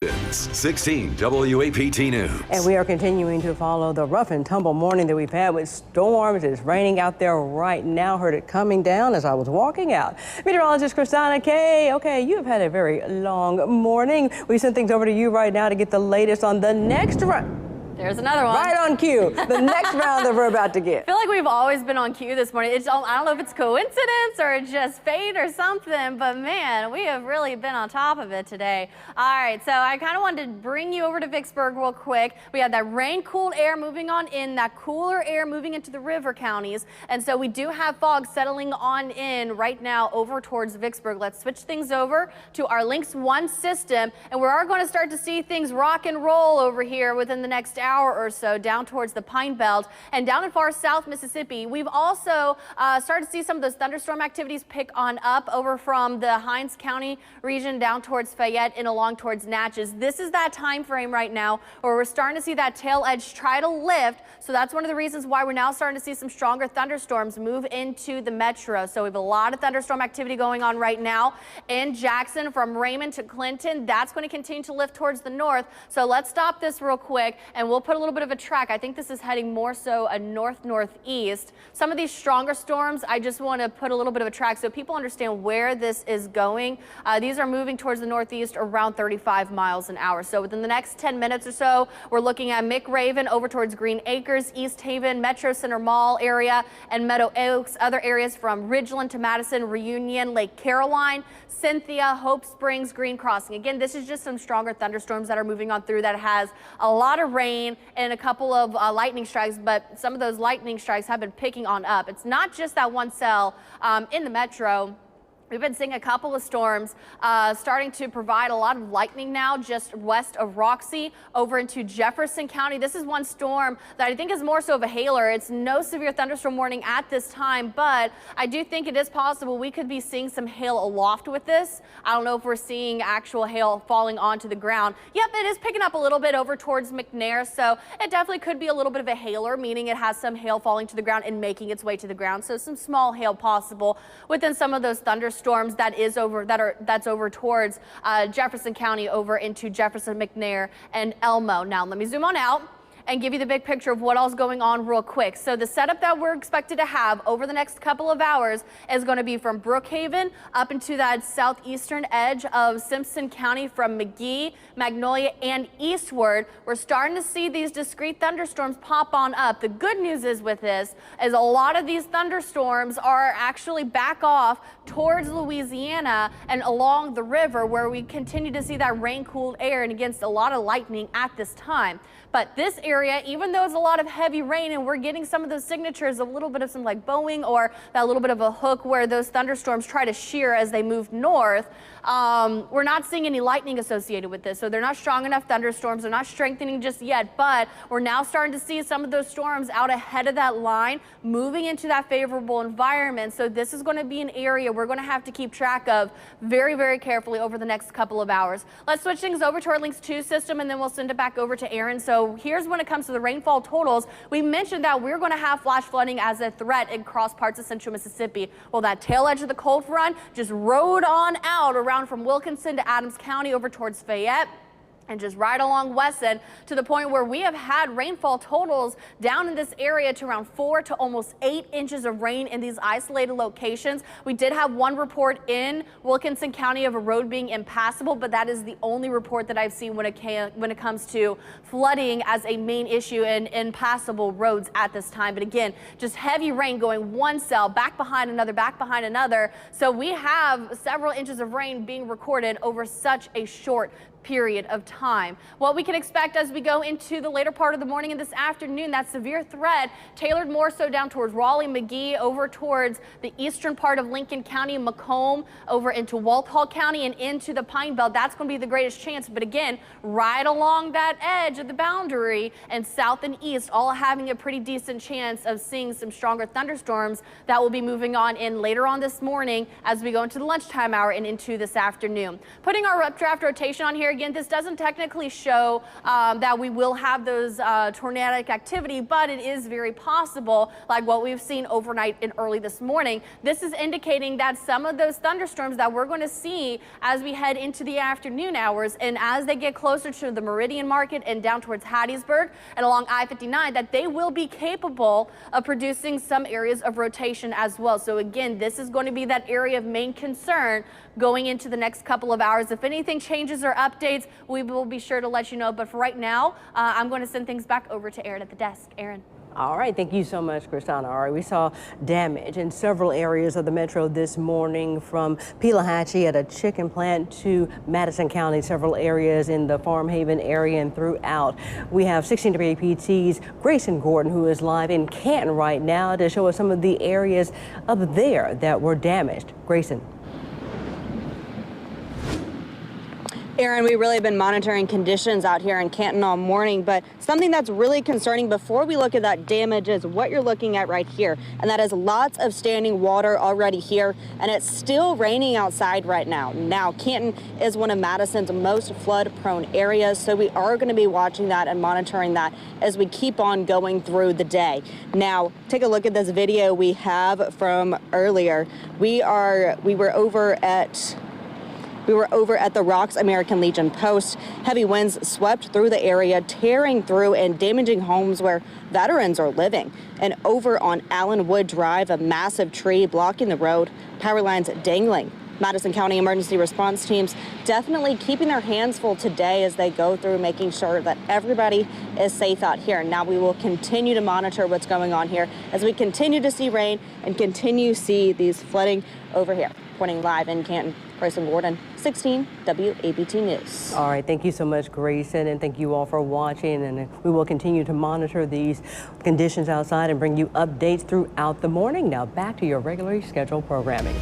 16 WAPT News. And we are continuing to follow the rough and tumble morning that we've had with storms. It's raining out there right now. Heard it coming down as I was walking out. Meteorologist Christina Kay. Okay, you've had a very long morning. We send things over to you right now to get the latest on the next round. There's another one. Right on cue. The next round that we're about to get. I feel like we've always been on cue this morning. I don't know if it's coincidence or just fate or something, but man, we have really been on top of it today. All right, so I kind of wanted to bring you over to Vicksburg real quick. We have that rain-cooled air moving on in, that cooler air moving into the river counties, and so we do have fog settling on in right now over towards Vicksburg. Let's switch things over to our Lynx 1 system, and we are going to start to see things rock and roll over here within the next hour or so down towards the Pine Belt and down in far south Mississippi. We've also started to see some of those thunderstorm activities pick on up over from the Hinds County region down towards Fayette and along towards Natchez. This is that time frame right now where we're starting to see that tail edge try to lift. So that's one of the reasons why we're now starting to see some stronger thunderstorms move into the metro. So we have a lot of thunderstorm activity going on right now in Jackson from Raymond to Clinton. That's going to continue to lift towards the north. So let's stop this real quick and we'll put a little bit of a track. I think this is heading more so a north-northeast. Some of these stronger storms, I just want to put a little bit of a track so people understand where this is going. These are moving towards the northeast around 35 miles an hour. So within the next 10 minutes or so, we're looking at McRaven over towards Green Acres, East Haven, Metro Center Mall area, and Meadow Oaks. Other areas from Ridgeland to Madison, Reunion, Lake Caroline, Cynthia, Hope Springs, Green Crossing. Again, this is just some stronger thunderstorms that are moving on through that has a lot of rain and a couple of lightning strikes, but some of those lightning strikes have been picking on up. It's not just that one cell in the metro. We've been seeing a couple of storms starting to provide a lot of lightning now just west of Roxy over into Jefferson County. This is one storm that I think is more so of a hailer. It's no severe thunderstorm warning at this time, but I do think it is possible we could be seeing some hail aloft with this. I don't know if we're seeing actual hail falling onto the ground. Yep, it is picking up a little bit over towards McNair, so it definitely could be a little bit of a hailer, meaning it has some hail falling to the ground and making its way to the ground. So some small hail possible within some of those thunderstorms that's over towards Jefferson County over into Jefferson, McNair, and Elmo. Now let me zoom on out and give you the big picture of what all's going on real quick. So the setup that we're expected to have over the next couple of hours is going to be from Brookhaven up into that southeastern edge of Simpson County from McGee, Magnolia, and eastward. We're starting to see these discrete thunderstorms pop on up. The good news is with this is a lot of these thunderstorms are actually back off towards Louisiana and along the river where we continue to see that rain-cooled air and against a lot of lightning at this time. But this area, even though it's a lot of heavy rain and we're getting some of those signatures, a little bit of some like bowing or that little bit of a hook where those thunderstorms try to shear as they move north, we're not seeing any lightning associated with this. So they're not strong enough thunderstorms. They're not strengthening just yet, but we're now starting to see some of those storms out ahead of that line, moving into that favorable environment. So this is going to be an area we're going to have to keep track of very, very carefully over the next couple of hours. Let's switch things over to our Lynx 2 system and then we'll send it back over to Aaron. So here's when it comes to the rainfall totals. We mentioned that we're going to have flash flooding as a threat across parts of central Mississippi. Well, that tail edge of the cold front just rode on out around from Wilkinson to Adams County over towards Fayette and just right along Wesson to the point where we have had rainfall totals down in this area to around 4 to almost 8 inches of rain in these isolated locations. We did have one report in Wilkinson County of a road being impassable, but that is the only report that I've seen when it comes to flooding as a main issue in impassable roads at this time. But again, just heavy rain going one cell back behind another, back behind another. So we have several inches of rain being recorded over such a short period of time. What we can expect as we go into the later part of the morning and this afternoon, that severe threat tailored more so down towards Raleigh, McGee, over towards the eastern part of Lincoln County, Macomb, over into Walthall County and into the Pine Belt. That's going to be the greatest chance. But again, right along that edge of the boundary and south and east, all having a pretty decent chance of seeing some stronger thunderstorms that will be moving on in later on this morning as we go into the lunchtime hour and into this afternoon. Putting our updraft rotation on here, there. Again, this doesn't technically show that we will have those tornadic activity, but it is very possible, like what we've seen overnight and early this morning. This is indicating that some of those thunderstorms that we're going to see as we head into the afternoon hours and as they get closer to the Meridian Market and down towards Hattiesburg and along I-59, that they will be capable of producing some areas of rotation as well. So again, this is going to be that area of main concern going into the next couple of hours. If anything changes or updates, we will be sure to let you know. But for right now, I'm going to send things back over to Aaron at the desk. Aaron. All right, thank you so much, Christina. All right, we saw damage in several areas of the metro this morning, from Pelahatchie at a chicken plant to Madison County, several areas in the Farm Haven area and throughout. We have 16 WAPT's Grayson Gordon, who is live in Canton right now to show us some of the areas up there that were damaged. Grayson. Aaron, we've really been monitoring conditions out here in Canton all morning, but something that's really concerning before we look at that damage is what you're looking at right here. And that is lots of standing water already here, and it's still raining outside right now. Now, Canton is one of Madison's most flood-prone areas, so we are going to be watching that and monitoring that as we keep on going through the day. Now, take a look at this video we have from earlier. We were over at the Rocks American Legion post. Heavy winds swept through the area, tearing through and damaging homes where veterans are living. And over on Allenwood Drive, a massive tree blocking the road, power lines dangling. Madison County emergency response teams definitely keeping their hands full today as they go through making sure that everybody is safe out here. Now we will continue to monitor what's going on here as we continue to see rain and continue to see these flooding over here. Reporting live in Canton, Grayson Gordon, 16 WAPT News. All right, thank you so much, Grayson, and thank you all for watching. And we will continue to monitor these conditions outside and bring you updates throughout the morning. Now back to your regularly scheduled programming.